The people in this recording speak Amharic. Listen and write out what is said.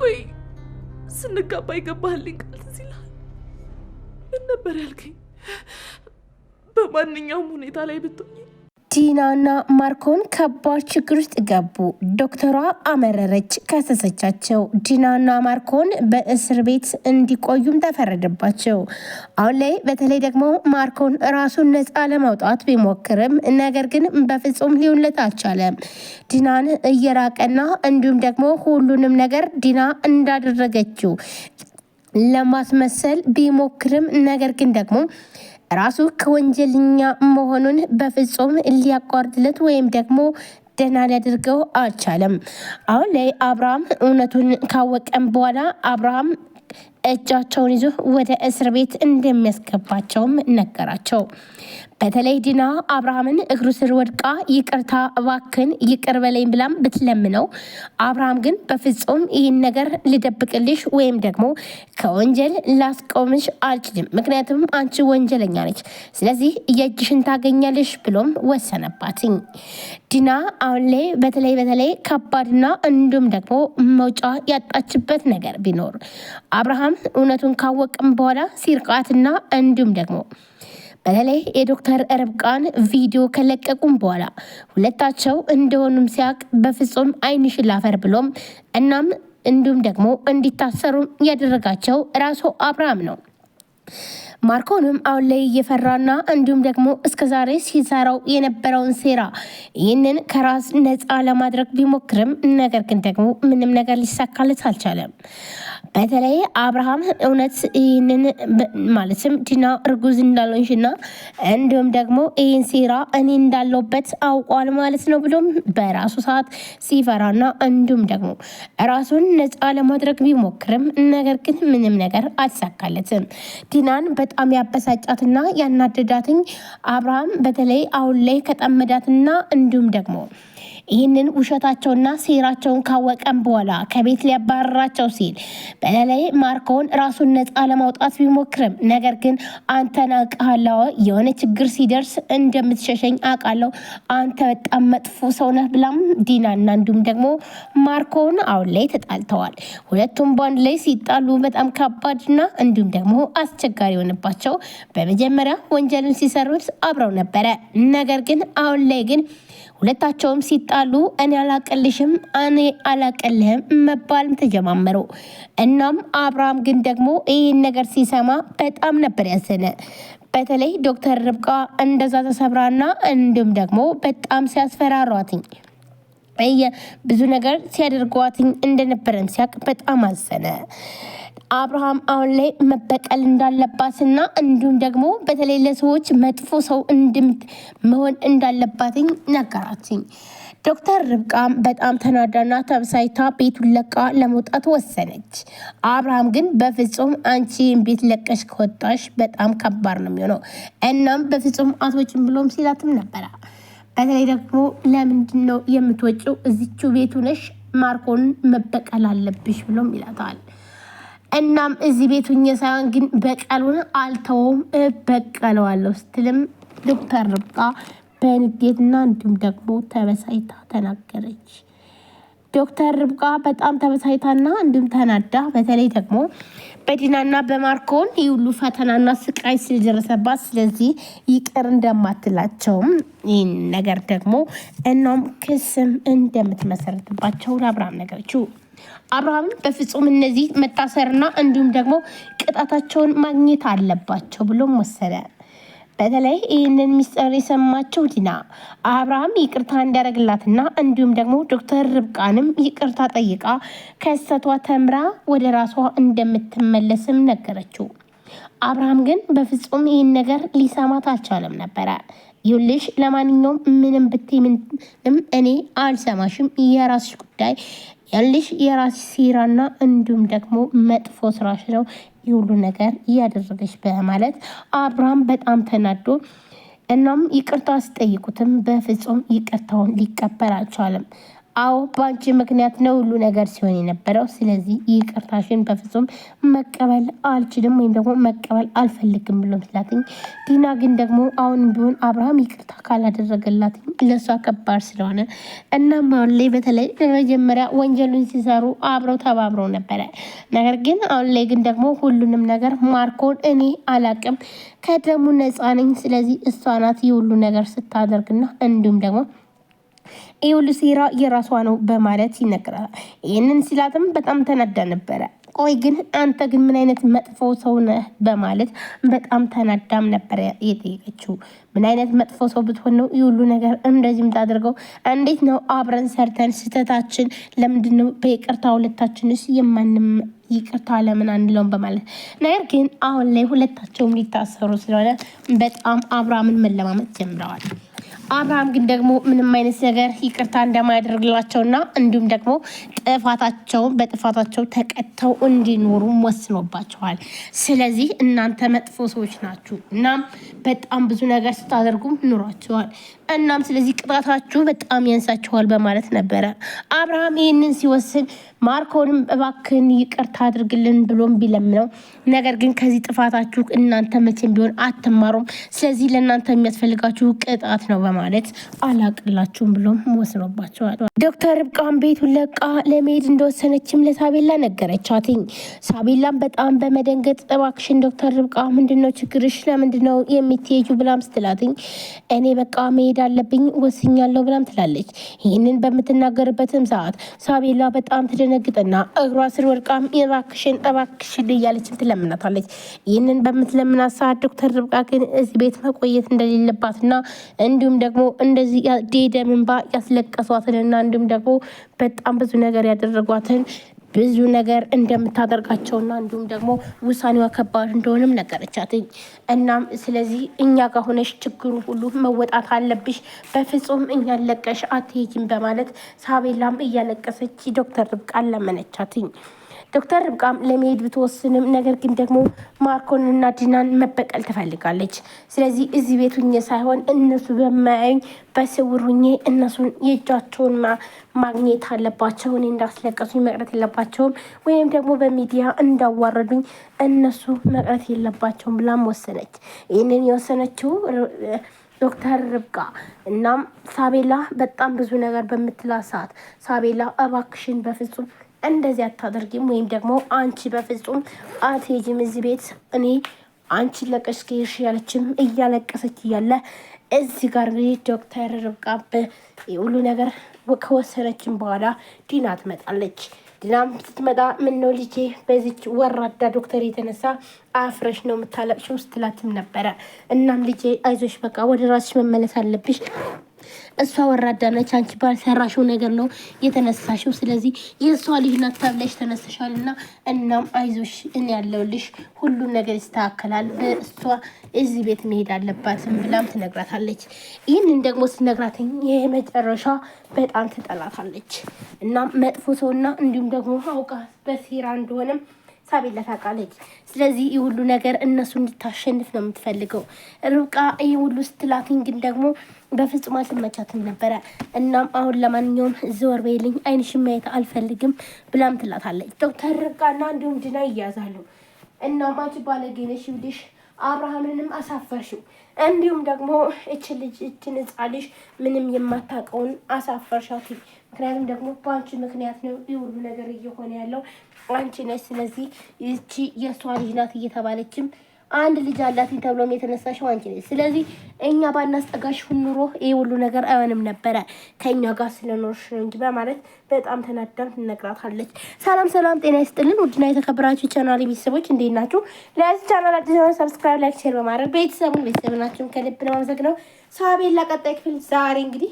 ቆይ ስንጋባ ይገባልኝ ቃል ሲላል ምን ነበር ያልከኝ? በማንኛውም ሁኔታ ላይ ብትሆኚ ዲናና ማርኮን ከባድ ችግር ውስጥ ገቡ። ዶክተሯ አመረረች፣ ከሰሰቻቸው። ዲናና ማርኮን በእስር ቤት እንዲቆዩም ተፈረደባቸው። አሁን ላይ በተለይ ደግሞ ማርኮን ራሱን ነፃ ለማውጣት ቢሞክርም ነገር ግን በፍጹም ሊሆንለት አልቻለም። ዲናን እየራቀና እንዲሁም ደግሞ ሁሉንም ነገር ዲና እንዳደረገችው ለማስመሰል ቢሞክርም ነገር ግን ደግሞ ራሱ ከወንጀለኛ መሆኑን በፍጹም ሊያቋርጥለት ወይም ደግሞ ደህና ሊያደርገው አልቻለም። አሁን ላይ አብርሃም እውነቱን ካወቀም በኋላ አብርሃም እጃቸውን ይዞ ወደ እስር ቤት እንደሚያስገባቸውም ነገራቸው። በተለይ ዲና አብርሃምን እግሩ ስር ወድቃ ይቅርታ እባክን ይቅር በለኝ ብላም ብትለምነው አብርሃም ግን በፍጹም ይህን ነገር ልደብቅልሽ ወይም ደግሞ ከወንጀል ላስቆምሽ አልችልም፣ ምክንያቱም አንቺ ወንጀለኛ ነች፣ ስለዚህ የእጅሽን ታገኛለሽ ብሎም ወሰነባትኝ። ዲና አሁን ላይ በተለይ ከባድና እንዲሁም ደግሞ መውጫ ያጣችበት ነገር ቢኖር አብርሃም እውነቱን ካወቅም በኋላ ሲርቃትና እንዲሁም ደግሞ በተለይ የዶክተር ርብቃን ቪዲዮ ከለቀቁም በኋላ ሁለታቸው እንደሆኑም ሲያቅ በፍጹም ዓይንሽን ላፈር ብሎም እናም እንዲሁም ደግሞ እንዲታሰሩ ያደረጋቸው ራሱ አብርሃም ነው። ማርኮንም አሁን ላይ እየፈራና እንዲሁም ደግሞ እስከዛሬ ሲሰራው የነበረውን ሴራ ይህንን ከራስ ነፃ ለማድረግ ቢሞክርም ነገር ግን ደግሞ ምንም ነገር ሊሳካለት አልቻለም። በተለይ አብርሃም እውነት ይህንን ማለትም ዲና እርጉዝ እንዳልሆንሽና እንዲሁም ደግሞ ይህን ሴራ እኔ እንዳለውበት አውቋል ማለት ነው ብሎም በራሱ ሰዓት ሲፈራና እንዲሁም ደግሞ ራሱን ነፃ ለማድረግ ቢሞክርም ነገር ግን ምንም ነገር አልሳካለትም። ዲናን በጣም ያበሳጫትና ያናደዳትኝ አብርሃም በተለይ አሁን ላይ ከጠመዳትና እንዲሁም ደግሞ ይህንን ውሸታቸውና ሴራቸውን ካወቀም በኋላ ከቤት ሊያባረራቸው ሲል በተለይ ማርኮን ራሱን ነፃ ለማውጣት ቢሞክርም ነገር ግን አንተን አውቃለሁ፣ የሆነ ችግር ሲደርስ እንደምትሸሸኝ አውቃለሁ፣ አንተ በጣም መጥፎ ሰው ነህ ብላም ዲናና እንዲሁም ደግሞ ማርኮን አሁን ላይ ተጣልተዋል። ሁለቱም በአንድ ላይ ሲጣሉ በጣም ከባድና እንዲሁም ደግሞ አስቸጋሪ የሆነባቸው በመጀመሪያ ወንጀልን ሲሰሩት አብረው ነበረ። ነገር ግን አሁን ላይ ግን ሁለታቸውም ሲጣሉ እኔ አላቀልሽም እኔ አላቀልህም መባልም ተጀማመሩ። እናም አብርሃም ግን ደግሞ ይህን ነገር ሲሰማ በጣም ነበር ያዘነ። በተለይ ዶክተር ርብቃ እንደዛ ተሰብራና እንዲሁም ደግሞ በጣም ሲያስፈራሯትኝ ብዙ ነገር ሲያደርጓትኝ እንደነበረን ሲያቅ በጣም አዘነ። አብርሃም አሁን ላይ መበቀል እንዳለባትና እንዲሁም ደግሞ በተለይ ለሰዎች መጥፎ ሰው መሆን እንዳለባትኝ ነገራትኝ። ዶክተር ርብቃም በጣም ተናዳና ተብሳይታ ቤቱን ለቃ ለመውጣት ወሰነች። አብርሃም ግን በፍጹም አንቺ ቤት ለቀሽ ከወጣሽ በጣም ከባድ ነው የሚሆነው፣ እናም በፍጹም አትወጭም ብሎም ሲላትም ነበረ። በተለይ ደግሞ ለምንድን ነው የምትወጪው? እዚቹ ቤቱ ነሽ፣ ማርኮን መበቀል አለብሽ ብሎም ይላታል። እናም እዚህ ቤቱኝ ሳይሆን ግን በቀሉን አልተውም እበቀለዋለሁ ስትልም ዶክተር ርብቃ በንዴትና እንዲሁም ደግሞ ተበሳይታ ተናገረች። ዶክተር ርብቃ በጣም ተበሳይታና እንዲሁም ተናዳ በተለይ ደግሞ በዲናና በማርኮን ይሁሉ ፈተናና ስቃይ ስለደረሰባት ስለዚህ ይቅር እንደማትላቸውም ይህን ነገር ደግሞ እናም ክስም እንደምትመሰረትባቸው ለአብርሃም ነገረችው። አብርሃም በፍጹም እነዚህ መታሰርና እንዲሁም ደግሞ ቅጣታቸውን ማግኘት አለባቸው ብሎም ወሰነ። በተለይ ይህንን ሚስጥር የሰማቸው ዲና አብርሃም ይቅርታ እንዲያደርግላትና እንዲሁም ደግሞ ዶክተር ርብቃንም ይቅርታ ጠይቃ ከስተቷ ተምራ ወደ ራሷ እንደምትመለስም ነገረችው። አብርሃም ግን በፍጹም ይህን ነገር ሊሰማት አልቻለም ነበረ። ይኸውልሽ ለማንኛውም ምንም ብትይ ምንም እኔ አልሰማሽም፣ የራስሽ ጉዳይ ያልሽ የራስሽ ሴራና እንዲሁም ደግሞ መጥፎ ስራሽ ነው የሁሉ ነገር እያደረገች በማለት አብርሃም በጣም ተናዶ እናም ይቅርታ ሲጠይቁትም በፍጹም ይቅርታውን ሊቀበል አልቻለም። አዎ በአንቺ ምክንያት ነው ሁሉ ነገር ሲሆን የነበረው። ስለዚህ ይቅርታሽን በፍጹም መቀበል አልችልም ወይም ደግሞ መቀበል አልፈልግም ብሎ ስላትኝ፣ ዲና ግን ደግሞ አሁን ቢሆን አብርሃም ይቅርታ ካላደረገላት ለሷ ከባድ ስለሆነ እናም አሁን ላይ በተለይ መጀመሪያ ወንጀሉን ሲሰሩ አብረው ተባብረው ነበረ። ነገር ግን አሁን ላይ ግን ደግሞ ሁሉንም ነገር ማርኮን እኔ አላቅም ከደሙ ነፃ ነኝ። ስለዚህ እሷ ናት የሁሉ ነገር ስታደርግና እንዲሁም ደግሞ ይሁሉ ሴራ የራሷ ነው በማለት ይነግራል። ይህንን ሲላትም በጣም ተናዳ ነበረ። ቆይ ግን አንተ ግን ምን አይነት መጥፎ ሰው ነህ በማለት በጣም ተናዳም ነበረ የጠየቀችው። ምን አይነት መጥፎ ሰው ብትሆን ነው ይሁሉ ነገር እንደዚህ የምታደርገው? እንዴት ነው አብረን ሰርተን ስህተታችን ለምንድን ነው በይቅርታ ሁለታችንስ የማንም ይቅርታ ለምን አንለውም በማለት ነገር ግን አሁን ላይ ሁለታቸውም ሊታሰሩ ስለሆነ በጣም አብርሃምን መለማመጥ ጀምረዋል። አብርሃም ግን ደግሞ ምንም አይነት ነገር ይቅርታ እንደማያደርግላቸውና እንዲሁም ደግሞ በጥፋታቸው ተቀጥተው እንዲኖሩ ወስኖባቸዋል። ስለዚህ እናንተ መጥፎ ሰዎች ናችሁ፣ እናም በጣም ብዙ ነገር ስታደርጉም ኑሯቸዋል። እናም ስለዚህ ቅጣታችሁ በጣም ያንሳችኋል በማለት ነበረ አብርሃም ይህንን ሲወስን ማርኮንም እባክህን ይቅርታ አድርግልን ብሎም ቢለምነው፣ ነገር ግን ከዚህ ጥፋታችሁ እናንተ መቼም ቢሆን አትማሩም፣ ስለዚህ ለእናንተ የሚያስፈልጋችሁ ቅጣት ነው በማለት አላቅላችሁም ብሎም ወስኖባቸዋል። ዶክተር ርብቃን ቤቱን ለቃ ለመሄድ እንደወሰነችም ለሳቤላ ነገረቻትኝ። ሳቤላም በጣም በመደንገጥ እባክሽን ዶክተር ርብቃ ምንድነው ችግርሽ? ለምንድነው የምትሄጁ ብላም ስትላትኝ እኔ በቃ መሄድ አለብኝ ወስኛለሁ ብላም ትላለች። ይህንን በምትናገርበትም ሰዓት ሳቤላ በጣም ትደነግጥና እግሯ ስር ወድቃም እባክሽን እያለችም ትለምናታለች። ይህንን በምትለምናት ሰዓት ዶክተር ርብቃ ግን እዚህ ቤት መቆየት እንደሌለባትና እንዲሁም ደግሞ እንደዚህ ደም እንባ ያስለቀሷትንና እንዲሁም ደግሞ በጣም ብዙ ነገር ያደረጓትን ብዙ ነገር እንደምታደርጋቸውና እንዲሁም ደግሞ ውሳኔዋ ከባድ እንደሆነም ነገረቻት። እናም ስለዚህ እኛ ጋር ሆነሽ ችግሩ ሁሉ መወጣት አለብሽ፣ በፍጹም እኛን ለቀሽ አትሄጂም በማለት ሳቤላም እያለቀሰች ዶክተር ርብቃን ለመነቻት። ዶክተር ርብቃም ለመሄድ ብትወስንም ነገር ግን ደግሞ ማርኮንና ዲናን መበቀል ትፈልጋለች። ስለዚህ እዚህ ቤት ሁኜ ሳይሆን እነሱ በማያዩኝ በስውር ሁኜ እነሱን የእጃቸውን ማግኘት አለባቸው። እኔ እንዳስለቀሱኝ መቅረት የለባቸውም፣ ወይም ደግሞ በሚዲያ እንዳዋረዱኝ እነሱ መቅረት የለባቸውም ብላም ወሰነች። ይህንን የወሰነችው ዶክተር ርብቃ እናም ሳቤላ በጣም ብዙ ነገር በምትላት ሰዓት ሳቤላ እባክሽን በፍጹም እንደዚህ አታደርጊም፣ ወይም ደግሞ አንቺ በፍጹም አትሄጂም እዚህ ቤት እኔ አንቺ ለቀሽ ከሄድሽ ያለችም እያለቀሰች እያለ እዚህ ጋር እንግዲህ ዶክተር ርብቃ ሁሉ ነገር ከወሰነችን በኋላ ዲና ትመጣለች። ዲናም ስትመጣ ምን ነው ልጄ በዚች ወራዳ ዶክተር የተነሳ አፍረሽ ነው የምታለቅሽው ስትላትም ነበረ። እናም ልጄ አይዞሽ በቃ ወደ ራስሽ መመለስ አለብሽ፣ እሷ ወራዳ ነች፣ አንቺ ባልሰራሽው ነገር ነው የተነሳሽው፣ ስለዚህ የእሷ ልጅ ናት ተብለሽ ተነስተሻል እና እናም አይዞሽ እኔ ያለሁልሽ፣ ሁሉም ነገር ይስተካከላል፣ እሷ እዚህ ቤት መሄድ አለባትም ብላም ትነግራታለች። ይህንን ደግሞ ስትነግራትኝ የመጨረሻ በጣም ትጠላታለች። እናም መጥፎ ሰውና እንዲሁም ደግሞ አውቃ በሴራ እንደሆነም ሳቤላ ታውቃለች። ስለዚህ ይህ ሁሉ ነገር እነሱ እንድታሸንፍ ነው የምትፈልገው። ርብቃ ይህ ሁሉ ስትላትኝ ግን ደግሞ በፍጹም አልተመቻትም ነበረ። እናም አሁን ለማንኛውም ዘወር በይልኝ አይንሽን ማየት አልፈልግም ብላም ትላታለች። ዶክተር ርብቃና እንዲሁም ዲና ይያዛሉ። እናም አንቺ ባለጌ ነሽ ብልሽ አብርሃምንም አሳፈርሽው፣ እንዲሁም ደግሞ እችን ሕፃን ልጅ ምንም የማታውቀውን አሳፈርሻት። ምክንያቱም ደግሞ በአንቺ ምክንያት ነው ይህ ሁሉ ነገር እየሆነ ያለው አንቺ ነሽ። ስለዚህ ይቺ የእሷ ልጅ ናት እየተባለችም አንድ ልጅ አላትኝ ተብሎም የተነሳሽው አንቺ ነሽ። ስለዚህ እኛ ባናስጠጋሽ ኑሮ ይህ ሁሉ ነገር አይሆንም ነበረ፣ ከእኛ ጋር ስለኖርሽ ነው እንጂ በማለት በጣም ተናዳም ትነግራታለች። ሰላም ጤና ይስጥልን ውድና የተከበራችሁ ቻናል ቤተሰቦች እንዴት ናችሁ? ለዚህ ቻናል አዲስ ሆነ ሰብስክራይብ፣ ላይክ፣ ሼር በማድረግ ቤተሰቡን ናችሁን ከልብ ነው አመሰግነው። ሳቤላ ቀጣይ ክፍል ዛሬ እንግዲህ